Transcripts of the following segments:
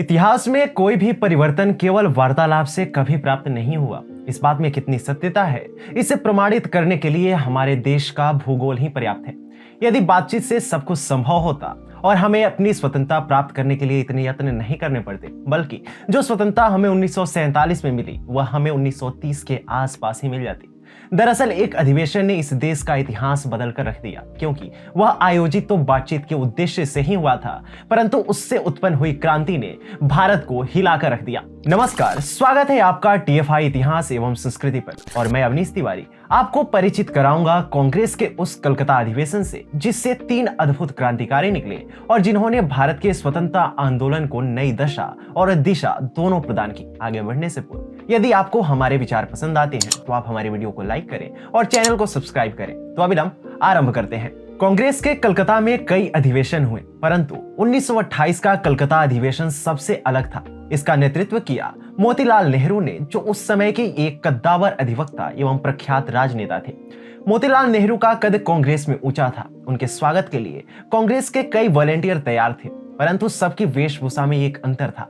इतिहास में कोई भी परिवर्तन केवल वार्तालाप से कभी प्राप्त नहीं हुआ। इस बात में कितनी सत्यता है, इसे प्रमाणित करने के लिए हमारे देश का भूगोल ही पर्याप्त है। यदि बातचीत से सब कुछ संभव होता और हमें अपनी स्वतंत्रता प्राप्त करने के लिए इतने यत्न नहीं करने पड़ते, बल्कि जो स्वतंत्रता हमें 1947 में मिली वह हमें 1930 के आसपास ही मिल जाती। दरअसल एक अधिवेशन ने इस देश का इतिहास बदल कर रख दिया, क्योंकि वह आयोजित तो बातचीत के उद्देश्य से ही हुआ था, परंतु उससे उत्पन्न हुई क्रांति ने भारत को हिलाकर रख दिया। नमस्कार, स्वागत है आपका टीएफआई इतिहास एवं संस्कृति पर, और मैं अवनीश तिवारी आपको परिचित कराऊंगा कांग्रेस के उस कलकत्ता अधिवेशन से जिससे 3 अद्भुत क्रांतिकारी निकले और जिन्होंने भारत के स्वतंत्रता आंदोलन को नई दशा और दिशा दोनों प्रदान की। आगे बढ़ने से पूर्व यदि आपको हमारे विचार पसंद आते हैं तो आप हमारे वीडियो को लाइक करें और चैनल को सब्सक्राइब करें। तो अभी हम आरंभ करते हैं। कांग्रेस के कलकत्ता में कई अधिवेशन हुए, परंतु 1928 का कलकत्ता अधिवेशन सबसे अलग था। इसका नेतृत्व किया मोतीलाल नेहरू ने, जो उस समय के एक कद्दावर अधिवक्ता एवं प्रख्यात राजनेता थे। मोतीलाल नेहरू का कद कांग्रेस में ऊंचा था। उनके स्वागत के लिए कांग्रेस के कई वॉलेंटियर तैयार थे, परंतु सबकी वेशभूषा में एक अंतर था।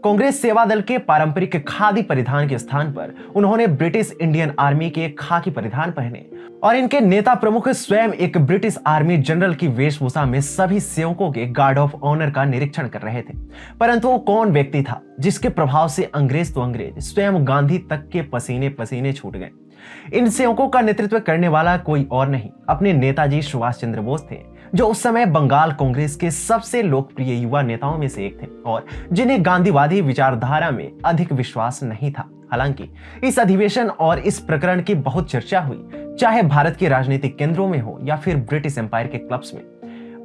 कांग्रेस सेवा दल के पारंपरिक खादी परिधान के स्थान पर उन्होंने ब्रिटिश इंडियन आर्मी के खाकी परिधान पहने, और इनके नेता प्रमुख स्वयं एक ब्रिटिश आर्मी जनरल की वेशभूषा में सभी सेवकों के गार्ड ऑफ ऑनर का निरीक्षण कर रहे थे। परंतु वो कौन व्यक्ति था जिसके प्रभाव से अंग्रेज तो अंग्रेज, स्वयं गांधी तक के पसीने पसीने छूट गए। इन सेवकों का नेतृत्व करने वाला कोई और नहीं, अपने नेताजी सुभाष चंद्र बोस थे, जो उस समय बंगाल कांग्रेस के सबसे लोकप्रिय युवा नेताओं में से एक थे और जिन्हें गांधीवादी विचारधारा में अधिक विश्वास नहीं था। हालांकि इस अधिवेशन और इस प्रकरण की बहुत चर्चा हुई, चाहे भारत के राजनीतिक केंद्रों में हो या फिर ब्रिटिश एम्पायर के क्लब्स में।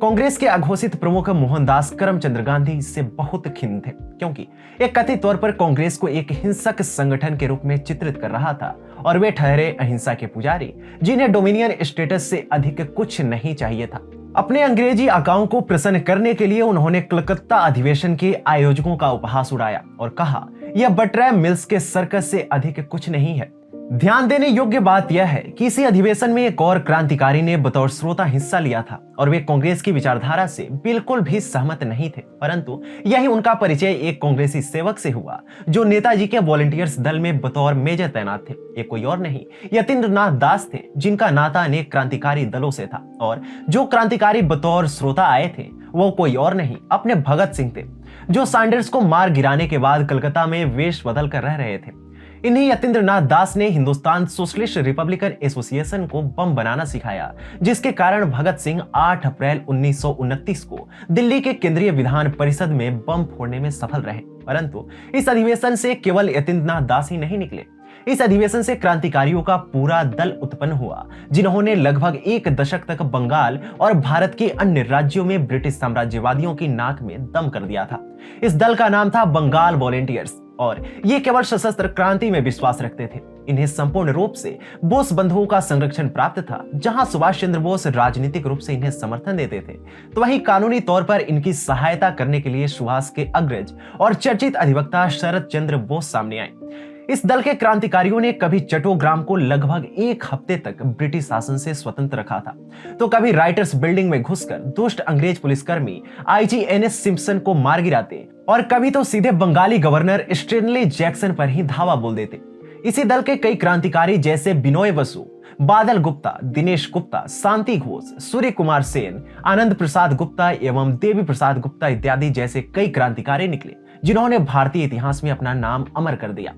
कांग्रेस के अघोषित प्रमुख मोहनदास करमचंद गांधी इससे बहुत खिन्न थे, क्योंकि एक कथित तौर पर कांग्रेस को एक हिंसक संगठन के रूप में चित्रित कर रहा था और वे ठहरे अहिंसा के पुजारी, जिन्हें डोमिनियन स्टेटस से अधिक कुछ नहीं चाहिए था। अपने अंग्रेजी आकाओं को प्रसन्न करने के लिए उन्होंने कलकत्ता अधिवेशन के आयोजकों का उपहास उड़ाया और कहा, यह बटरैम मिल्स के सर्कस से अधिक कुछ नहीं है। ध्यान देने योग्य बात यह है कि इसी अधिवेशन में एक और क्रांतिकारी ने बतौर श्रोता हिस्सा लिया था और वे कांग्रेस की विचारधारा से बिल्कुल भी सहमत नहीं थे, परंतु यही उनका परिचय एक कांग्रेसी सेवक से हुआ जो नेताजी के वॉलंटियर्स दल में बतौर मेजर तैनात थे। ये कोई और नहीं, यतीन्द्रनाथ दास थे, जिनका नाता अनेक क्रांतिकारी दलों से था, और जो क्रांतिकारी बतौर श्रोता आए थे वो कोई और नहीं, अपने भगत सिंह थे, जो सैंडर्स को मार गिराने के बाद कलकत्ता में वेश बदल कर रह रहे थे। इन्हीं यतीन्द्रनाथ दास ने हिंदुस्तान सोशलिस्ट रिपब्लिकन एसोसिएशन को बम बनाना सिखाया, जिसके कारण भगत सिंह 8 अप्रैल 1929 को दिल्ली के केंद्रीय विधान परिषद में बम फोड़ने में सफल रहे। परंतु इस अधिवेशन से केवल यतीन्द्रनाथ दास ही नहीं निकले। इस अधिवेशन से क्रांतिकारियों का पूरा दल उत्पन्न हुआ, जिन्होंने लगभग 1 दशक तक बंगाल और भारत के अन्य राज्यों में ब्रिटिश साम्राज्यवादियों की नाक में दम कर दिया था। इस दल का नाम था बंगाल वॉलेंटियर्स, और ये केवल सशस्त्र क्रांति में विश्वास रखते थे। इन्हें संपूर्ण रूप से बोस बंधुओं का संरक्षण प्राप्त था। जहां सुभाष चंद्र बोस राजनीतिक रूप से इन्हें समर्थन देते थे, तो वहीं कानूनी तौर पर इनकी सहायता करने के लिए सुभाष के अग्रज और चर्चित अधिवक्ता शरद चंद्र बोस सामने आए। इस दल के क्रांतिकारियों ने कभी चट्टोग्राम को लगभग 1 हफ्ते तक ब्रिटिश शासन से स्वतंत्र रखा था, तो कभी राइटर्स बिल्डिंग में घुसकर दुष्ट अंग्रेज पुलिसकर्मी आईजीएनएस सिम्पसन को मार गिराते, और कभी तो सीधे बंगाली गवर्नर स्टैनली जैक्सन पर ही धावा बोल देते। इसी दल के कई क्रांतिकारी जैसे बिनोय बसु, बादल गुप्ता, दिनेश गुप्ता, शांति घोष, सूर्य कुमार सेन, आनंद प्रसाद गुप्ता एवं देवी प्रसाद गुप्ता इत्यादि जैसे कई क्रांतिकारी निकले, जिन्होंने भारतीय इतिहास में अपना नाम अमर कर दिया।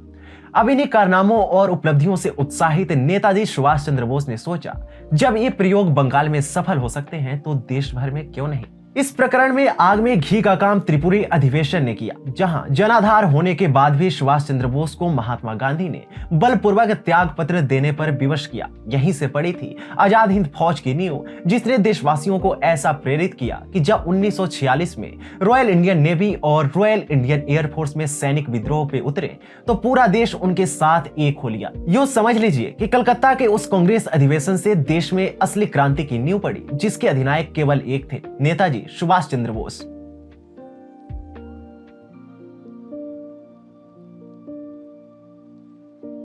अब इन्हीं कारनामों और उपलब्धियों से उत्साहित नेताजी सुभाष चंद्र बोस ने सोचा, जब ये प्रयोग बंगाल में सफल हो सकते हैं तो देश भर में क्यों नहीं। इस प्रकरण में आग में घी का काम त्रिपुरी अधिवेशन ने किया, जहां जनाधार होने के बाद भी सुभाष चंद्र बोस को महात्मा गांधी ने बलपूर्वक त्याग पत्र देने पर विवश किया। यहीं से पड़ी थी आजाद हिंद फौज की नींव, जिसने देशवासियों को ऐसा प्रेरित किया कि जब 1946 में रॉयल इंडियन नेवी और रॉयल इंडियन एयरफोर्स में सैनिक विद्रोह पे उतरे, तो पूरा देश उनके साथ एक हो लिया। यूं समझ लीजिए कि कलकत्ता के उस कांग्रेस अधिवेशन से देश में असली क्रांति की नींव पड़ी, जिसके अधिनायक केवल एक थे, नेताजी सुभाष चंद्र बोस।